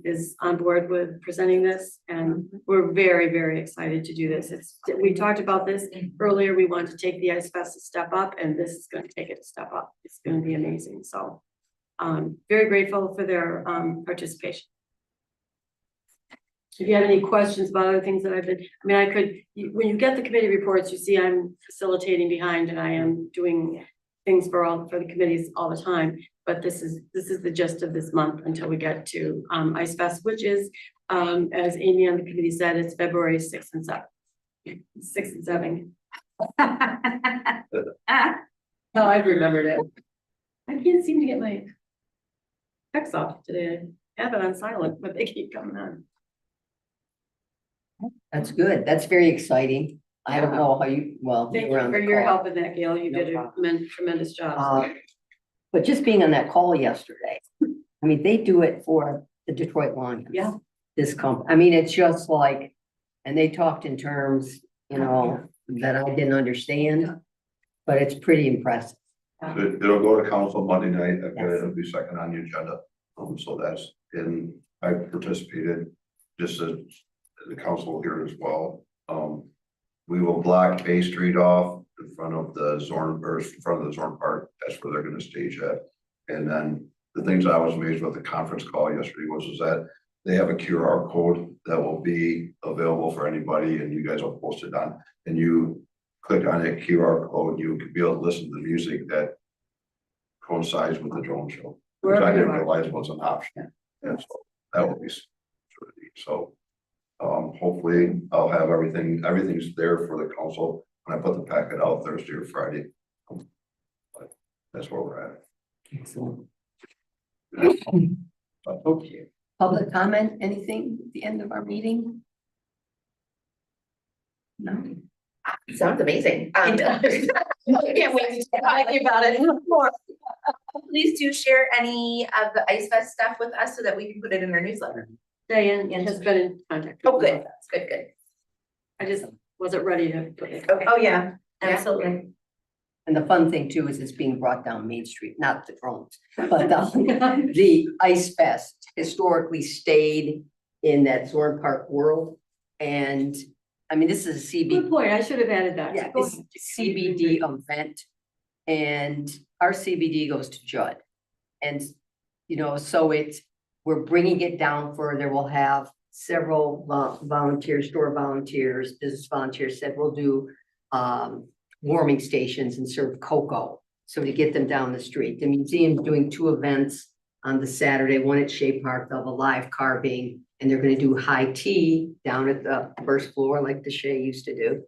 [SPEAKER 1] is on board with presenting this, and we're very, very excited to do this. We talked about this earlier. We want to take the Ice Fest a step up, and this is going to take it a step up. It's going to be amazing. So very grateful for their participation. If you have any questions about other things that I've been, I mean, when you get the committee reports, you see I'm facilitating behind and I am doing things for the committees all the time. But this is the gist of this month until we get to Ice Fest, which is, as Amy on the committee said, it's February 6th and 7th. 6th and 7th. No, I've remembered it. I can't seem to get my text off today. I have it on silent, but they keep coming on.
[SPEAKER 2] That's good. That's very exciting. I don't know how you, well.
[SPEAKER 1] Thank
[SPEAKER 2] were
[SPEAKER 1] you
[SPEAKER 2] on
[SPEAKER 1] for
[SPEAKER 2] the
[SPEAKER 1] your
[SPEAKER 2] call.
[SPEAKER 1] help in that, Gail. You
[SPEAKER 2] No
[SPEAKER 1] did a
[SPEAKER 2] problem.
[SPEAKER 1] tremendous job.
[SPEAKER 2] But just being on that call yesterday, I mean, they do it for the Detroit Lions.
[SPEAKER 1] Yeah.
[SPEAKER 2] This company, I mean, it's just like, and they talked in terms, you know, that I didn't understand, but it's pretty impressive.
[SPEAKER 10] It'll go to council Monday night,
[SPEAKER 2] Yes.
[SPEAKER 10] it'll be second on the agenda, so that's, and I participated just as the council here as well. We will block Bay Street off in front of the Zorn, or in front of the Zorn Park, that's where they're gonna stage at. And then the things I was amazed with the conference call yesterday was that they have a QR code that will be available for anybody, and you guys will post it on, and you click on that QR code, you could be able to listen to the music that coincides with the drone show, which I didn't realize was an option. And so that would be sort of neat. So, hopefully I'll have everything's there for the council when I put the packet out Thursday or Friday. But that's where we're at.
[SPEAKER 2] Excellent.
[SPEAKER 10] But
[SPEAKER 2] Okay, public comment, anything at the end of our meeting? No.
[SPEAKER 11] Sounds amazing.
[SPEAKER 6] It does. I can't wait to talk about it more. Please do share any of the Ice Fest stuff with us so that we can put it in our newsletter.
[SPEAKER 1] Diane has been in contact.
[SPEAKER 6] Oh, good, good, good.
[SPEAKER 1] I just wasn't ready to put it.
[SPEAKER 6] Okay.
[SPEAKER 9] Oh, yeah,
[SPEAKER 6] Yeah.
[SPEAKER 9] absolutely.
[SPEAKER 2] And the fun thing too is it's being brought down Main Street, not the drones, but the Ice Fest historically stayed in that Zorn Park world. And I mean, this is a
[SPEAKER 1] Good
[SPEAKER 2] CBD,
[SPEAKER 1] point, I should have added that.
[SPEAKER 2] yeah,
[SPEAKER 1] Go
[SPEAKER 2] it's
[SPEAKER 1] ahead.
[SPEAKER 2] a CBD event. And our CBD goes to Judd. And, you know, so we're bringing it down further. We'll have several volunteers, store volunteers, business volunteers said we'll do warming stations and serve cocoa. So to get them down the street. The museum's doing 2 events on the Saturday, one at Shea Park, they'll have a live carving, and they're gonna do high tea down at the first floor like the Shea used to do.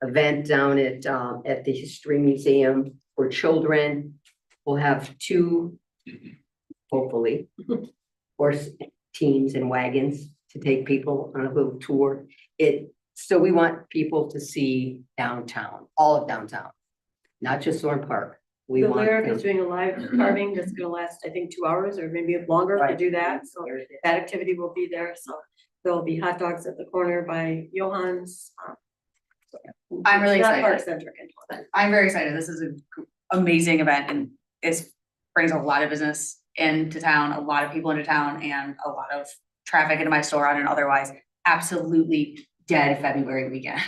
[SPEAKER 2] Event down at the History Museum for children. We'll have 2, hopefully, horse teams and wagons to take people on a little tour. So we want people to see downtown, all of downtown, not just Zorn Park. We
[SPEAKER 1] The
[SPEAKER 2] want
[SPEAKER 1] Lyric
[SPEAKER 2] them-
[SPEAKER 1] is doing a live carving that's gonna last, I think, 2 hours or maybe longer to
[SPEAKER 2] Right.
[SPEAKER 1] do that, so that activity will be there, so. There'll be hot dogs at the corner by Johann's.
[SPEAKER 6] I'm really
[SPEAKER 1] Not
[SPEAKER 6] excited.
[SPEAKER 1] park centric.
[SPEAKER 6] I'm very excited. This is an amazing event and it brings a lot of business into town, a lot of people into town and a lot of traffic into my store on an otherwise absolutely dead February weekend.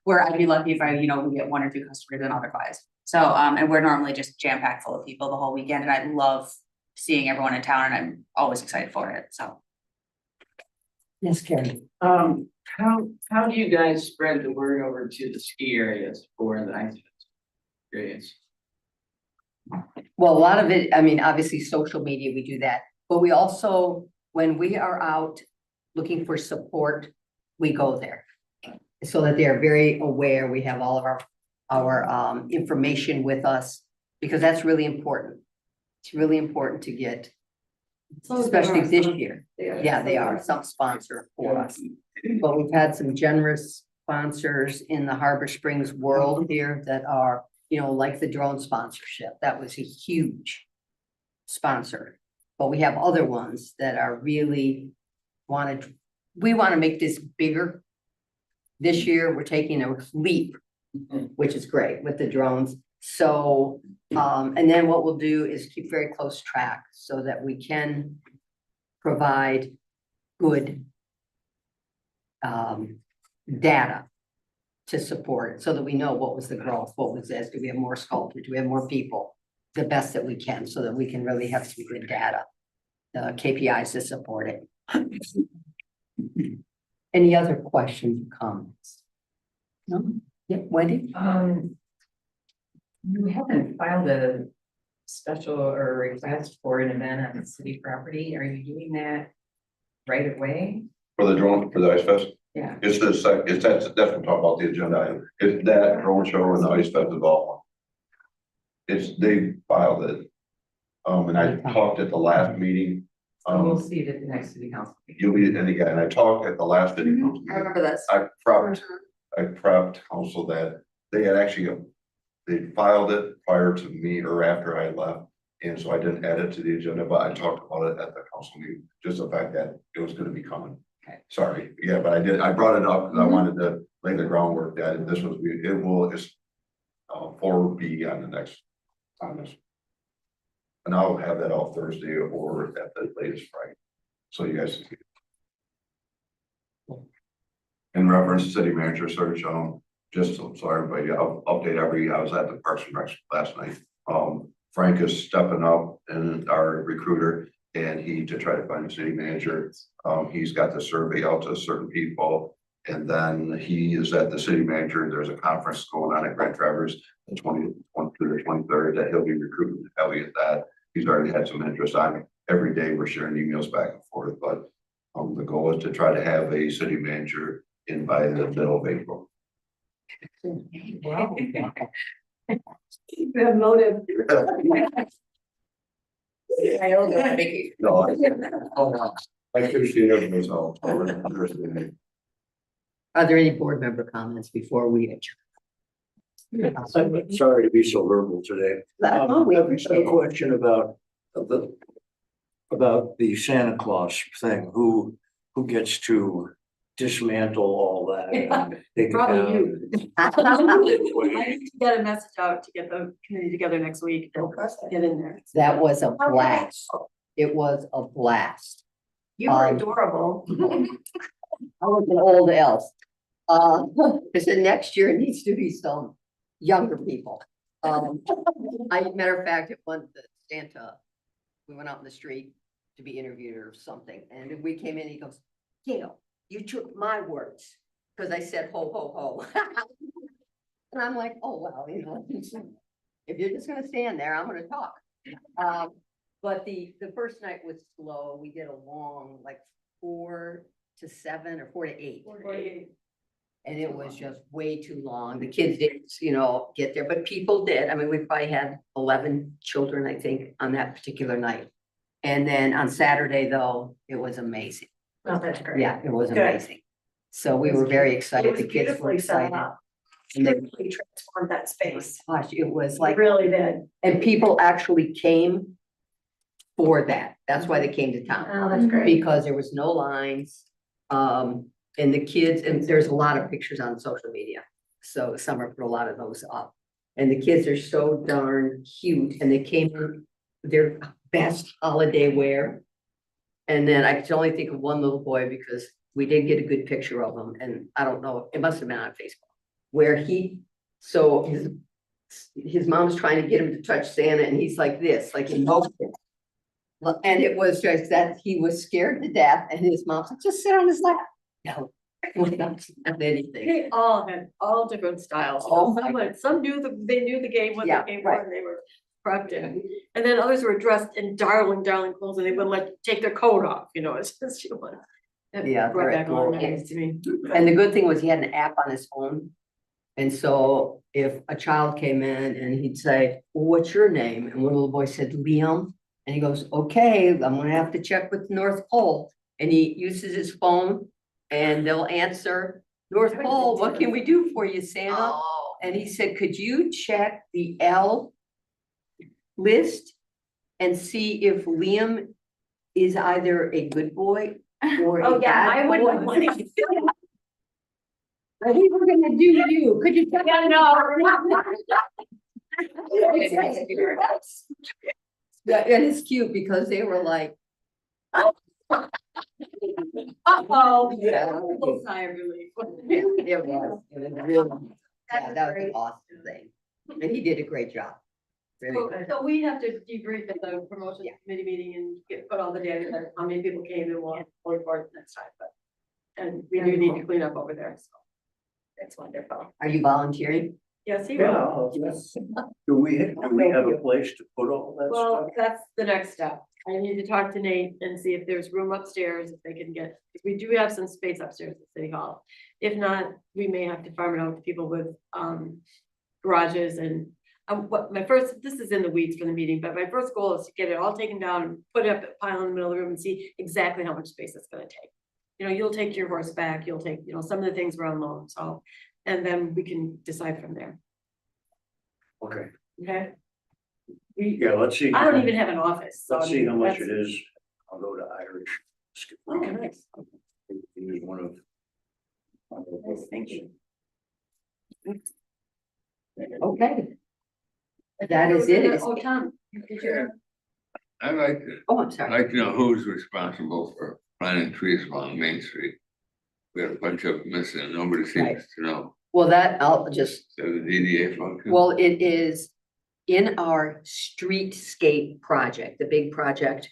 [SPEAKER 6] Where I'd be lucky if we get 1 or 2 customers and otherwise. So, and we're normally just jam packed full of people the whole weekend and I love seeing everyone in town and I'm always excited for it, so.
[SPEAKER 2] Yes, Karen.
[SPEAKER 5] How do you guys spread the word over to the ski areas for the ice experience?
[SPEAKER 2] Well, a lot of it, I mean, obviously, social media, we do that, but we also, when we are out looking for support, we go there. So that they are very aware, we have all of our information with us, because that's really important. It's really important to get, especially this year. Yeah, they are some sponsor for us. But we've had some generous sponsors in the Harbor Springs world here that are, like the drone sponsorship. That was a huge sponsor. But we have other ones that are really we want to make this bigger. This year, we're taking a leap, which is great with the drones. So, and then what we'll do is keep very close track so that we can provide good data to support so that we know what was the growth, what was this, do we have more sculptors, do we have more people, the best that we can, so that we can really have some good data, KPIs to support it. Any other questions or comments? No? Yeah, Wendy?
[SPEAKER 4] You haven't filed a special or request for an event on city property. Are you doing that right away?
[SPEAKER 10] For the drone, for the Ice Fest,
[SPEAKER 4] Yeah.
[SPEAKER 10] that's what I'm talking about the agenda item. It's that drone show and the Ice Fest is all. They filed it. And I talked at the last meeting.
[SPEAKER 4] So we'll see it at the next city council.
[SPEAKER 10] You'll be, and again, I talked at the last city council.
[SPEAKER 6] I remember this.
[SPEAKER 10] I prepped council that they had actually, they filed it prior to me or after I left. And so I didn't add it to the agenda, but I talked about it at the council meeting, just the fact that it was gonna be coming.
[SPEAKER 6] Okay.
[SPEAKER 10] Sorry, yeah, but I brought it up because I wanted to lay the groundwork that this was, it's 4B on the next, on this. And I'll have that all Thursday or at the latest Friday. So you guys. In reference to city manager search, just so everybody, I'll update I was at the Parks and Rec last night. Frank is stepping up and our recruiter and to try to find a city manager. He's got the survey out to certain people. And then he is at the city manager. There's a conference going on at Grand Traverse, the 20th through the 23rd, that he'll be recruiting Elliot that. He's already had some interest on it. Every day we're sharing emails back and forth, but The goal is to try to have a city manager in by the middle of April.
[SPEAKER 8] Wow.
[SPEAKER 9] You have motive.
[SPEAKER 11] I owe them a vacation.
[SPEAKER 10] No, I appreciate everyone's help.
[SPEAKER 2] Are there any board member comments before we adjourn?
[SPEAKER 3] I'm sorry to be so verbal today.
[SPEAKER 2] Oh, we
[SPEAKER 3] I have
[SPEAKER 2] appreciate
[SPEAKER 3] a
[SPEAKER 2] it.
[SPEAKER 3] question about the Santa Claus thing, who gets to dismantle all that and take it
[SPEAKER 1] Probably
[SPEAKER 3] down?
[SPEAKER 1] you. I need to get a message out to get the committee together next week. They'll get in there.
[SPEAKER 2] That was a blast. It was a blast.
[SPEAKER 9] You were
[SPEAKER 2] Um,
[SPEAKER 9] adorable.
[SPEAKER 2] I was an old elf. I said next year it needs to be some younger people. Matter of fact, it went the Santa, we went out in the street to be interviewed or something, and we came in, he goes, Gail, you took my words, because I said ho, ho, ho. And I'm like, oh, well, you know, if you're just gonna stand there, I'm gonna talk. But the first night was slow. We did a long, like 4 to 7 or 4 to 8. And it was just way too long. The kids didn't, get there, but people did. I mean, we probably had 11 children, I think, on that particular night. And then on Saturday, though, it was amazing.
[SPEAKER 9] Oh, that's great.
[SPEAKER 2] Yeah, it was
[SPEAKER 9] Good.
[SPEAKER 2] amazing. So we were very
[SPEAKER 9] It
[SPEAKER 2] excited.
[SPEAKER 9] was
[SPEAKER 2] The kids were
[SPEAKER 9] beautifully set
[SPEAKER 2] excited.
[SPEAKER 9] up.
[SPEAKER 2] And then,
[SPEAKER 9] Beautifully transformed that space.
[SPEAKER 2] gosh, it was
[SPEAKER 9] It
[SPEAKER 2] like,
[SPEAKER 9] really did.
[SPEAKER 2] and people actually came for that. That's why they came to town.
[SPEAKER 9] Oh, that's great.
[SPEAKER 2] Because there was no lines. And the kids, and there's a lot of pictures on social media. So Summer put a lot of those up. And the kids are so darn cute, and they came in their best holiday wear. And then I could only think of one little boy because we did get a good picture of him, and I don't know, it must have been on Facebook. Where his mom's trying to get him to touch Santa, and he's like this, like in motion. And it was just that he was scared to death, and his mom's like, just sit on his lap. No, we're not anything.
[SPEAKER 1] They all had all different styles.
[SPEAKER 2] Oh, my
[SPEAKER 1] Some knew they knew the game, what
[SPEAKER 2] Yeah,
[SPEAKER 1] they came for,
[SPEAKER 2] right.
[SPEAKER 1] and they were prepped in. And then others were dressed in darling clothes, and they wouldn't take their coat off, it's just, it
[SPEAKER 2] Yeah,
[SPEAKER 1] brought
[SPEAKER 2] they're
[SPEAKER 1] back a lot of
[SPEAKER 2] adorable.
[SPEAKER 1] memories to me.
[SPEAKER 2] And the good thing was he had an app on his phone. And so if a child came in and he'd say, well, what's your name? And one little boy said, Liam. And he goes, okay, I'm gonna have to check with the North Pole. And he uses his phone and they'll answer, North Pole, what can we do for you, Santa?
[SPEAKER 11] Oh,
[SPEAKER 2] And he said, could you check the L list and see if Liam is either a good boy or a
[SPEAKER 9] Oh, yeah,
[SPEAKER 2] bad
[SPEAKER 9] I wouldn't
[SPEAKER 2] boy?
[SPEAKER 9] have wanted to.
[SPEAKER 2] We were gonna do you, could you check?
[SPEAKER 9] Yeah, no.
[SPEAKER 2] Yeah, and it's cute because they were like,
[SPEAKER 9] Uh-oh.
[SPEAKER 2] yeah,
[SPEAKER 1] Little sigh of relief.
[SPEAKER 2] it was really,
[SPEAKER 9] That's
[SPEAKER 2] that was
[SPEAKER 9] great.
[SPEAKER 2] an awesome thing. And he did a great job. Very
[SPEAKER 1] So
[SPEAKER 2] good.
[SPEAKER 1] so we have to debrief at the promotion
[SPEAKER 2] Yeah.
[SPEAKER 1] committee meeting and put all the data, that how many people came and we'll report next time, but. And we do need to clean up over there, so. That's wonderful.
[SPEAKER 2] Are you volunteering?
[SPEAKER 1] Yes, he
[SPEAKER 3] Yeah,
[SPEAKER 1] will.
[SPEAKER 3] yes. Do we have a place to put all that
[SPEAKER 1] Well,
[SPEAKER 3] stuff?
[SPEAKER 1] that's the next step. I need to talk to Nate and see if there's room upstairs, if they can get, because we do have some space upstairs at City Hall. If not, we may have to farm it out to people with garages and this is in the weeds for the meeting, but my first goal is to get it all taken down and put it up, pile in the middle of the room and see exactly how much space it's gonna take. You'll take your horse back, you'll take, some of the things were on loan, so, and then we can decide from there,
[SPEAKER 3] Okay,
[SPEAKER 1] okay?
[SPEAKER 3] yeah, let's see.
[SPEAKER 1] I don't even have an office, so.
[SPEAKER 3] Let's
[SPEAKER 1] I
[SPEAKER 3] see
[SPEAKER 1] mean,
[SPEAKER 3] how much
[SPEAKER 1] that's-
[SPEAKER 3] it is. I'll go to Irish.
[SPEAKER 1] Oh, nice.
[SPEAKER 3] Use one of.
[SPEAKER 1] Nice, thank you.
[SPEAKER 2] Okay. That is it.
[SPEAKER 1] Oh, Tom, did you?
[SPEAKER 7] I'd like to,
[SPEAKER 2] Oh, I'm sorry.
[SPEAKER 7] I'd like to know who's responsible for planting trees along Main Street. We had a bunch of them missing, and nobody
[SPEAKER 2] Right.
[SPEAKER 7] seems to know.
[SPEAKER 2] Well, that, I'll just,
[SPEAKER 7] So the DDA function.
[SPEAKER 2] well, it is in our streetscape project, the big project.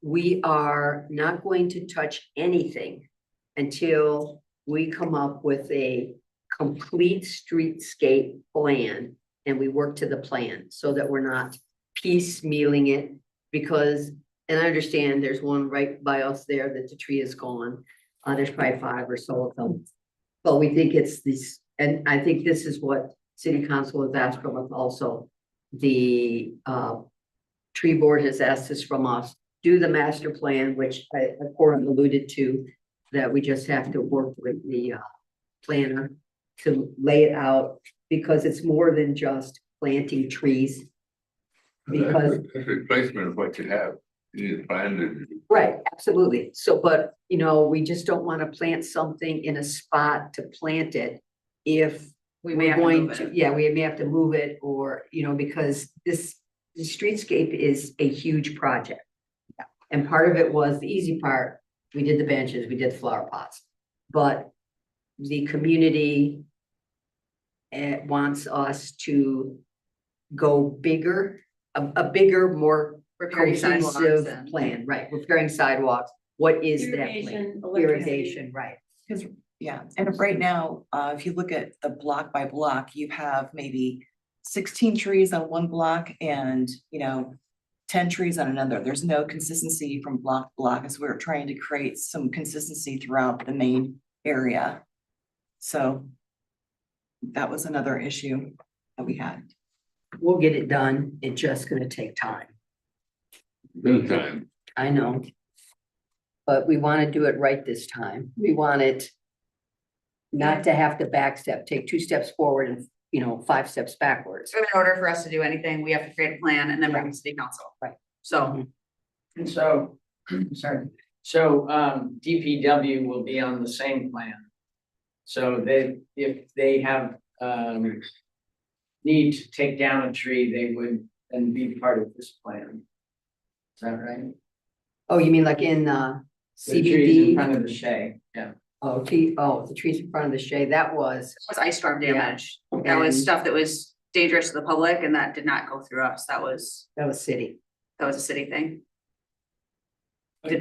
[SPEAKER 2] We are not going to touch anything until we come up with a complete streetscape plan and we work to the plan so that we're not piecemealing it. Because And I understand there's one right by us there that the tree is gone. There's probably 5 or so of them. But we think it's this, and I think this is what city council has asked from us also. The tree board has asked this from us, do the master plan, which I Corin alluded to, that we just have to work with the planner to lay it out, because it's more than just planting trees. Because
[SPEAKER 7] That's a replacement of what you have. You need to plan to.
[SPEAKER 2] right, absolutely. So, but, you know, we just don't want to plant something in a spot to plant it if
[SPEAKER 6] We may
[SPEAKER 2] we're
[SPEAKER 6] have to
[SPEAKER 2] going
[SPEAKER 6] move
[SPEAKER 2] to,
[SPEAKER 6] it.
[SPEAKER 2] yeah, we may have to move it, or, you know, because the streetscape is a huge project.
[SPEAKER 6] Yeah.
[SPEAKER 2] And part of it was the easy part, we did the benches, we did the flower pots, but the community wants us to go bigger, a bigger, more
[SPEAKER 6] Repairing sidewalks
[SPEAKER 2] cohesive
[SPEAKER 6] and.
[SPEAKER 2] plan, right, repairing sidewalks, what is that plan?
[SPEAKER 1] Irrigation, electricity.
[SPEAKER 2] Irrigation, right,
[SPEAKER 8] Yeah, and right now, if you look at the block by block, you have maybe 16 trees on one block and, 10 trees on another. There's no consistency from block to block, as we're trying to create some consistency throughout the main area. So that was another issue that we had.
[SPEAKER 2] we'll get it done, it's just gonna take time,
[SPEAKER 7] Good time.
[SPEAKER 2] I know. But we wanna do it right this time, we want it not to have to backstep, take 2 steps forward and, 5 steps backwards.
[SPEAKER 6] So in order for us to do anything, we have to create a plan and then bring it to city council.
[SPEAKER 2] Right.
[SPEAKER 6] So,
[SPEAKER 5] And so, sorry, so DPW will be on the same plan. So if they have need to take down a tree, they would then be part of this plan. Is that right?
[SPEAKER 2] Oh, you mean like in
[SPEAKER 5] The trees in
[SPEAKER 2] CBD?
[SPEAKER 5] front of the shade, yeah.
[SPEAKER 2] The trees in front of the shade, that was,
[SPEAKER 6] was ice storm damage. That was
[SPEAKER 2] And-
[SPEAKER 6] stuff that was dangerous to the public and that did not go through us. That was
[SPEAKER 2] city.
[SPEAKER 6] a city thing.
[SPEAKER 5] But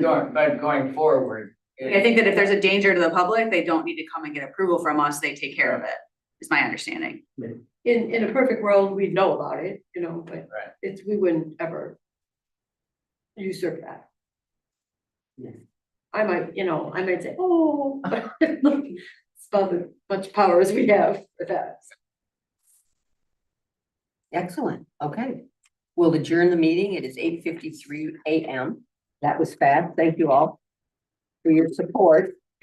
[SPEAKER 5] going forward.
[SPEAKER 6] I think that if there's a danger to the public, they don't need to come and get approval from us. They take care of it, is my understanding.
[SPEAKER 1] In a perfect world, we'd know about it, but
[SPEAKER 5] Right.
[SPEAKER 1] we wouldn't ever usurp that.
[SPEAKER 2] Yeah.
[SPEAKER 1] I might say, oh, it's about the much powers we have with that.
[SPEAKER 2] Excellent, okay. We'll adjourn the meeting, it is 8:53 AM. That was fast, thank you all for your support.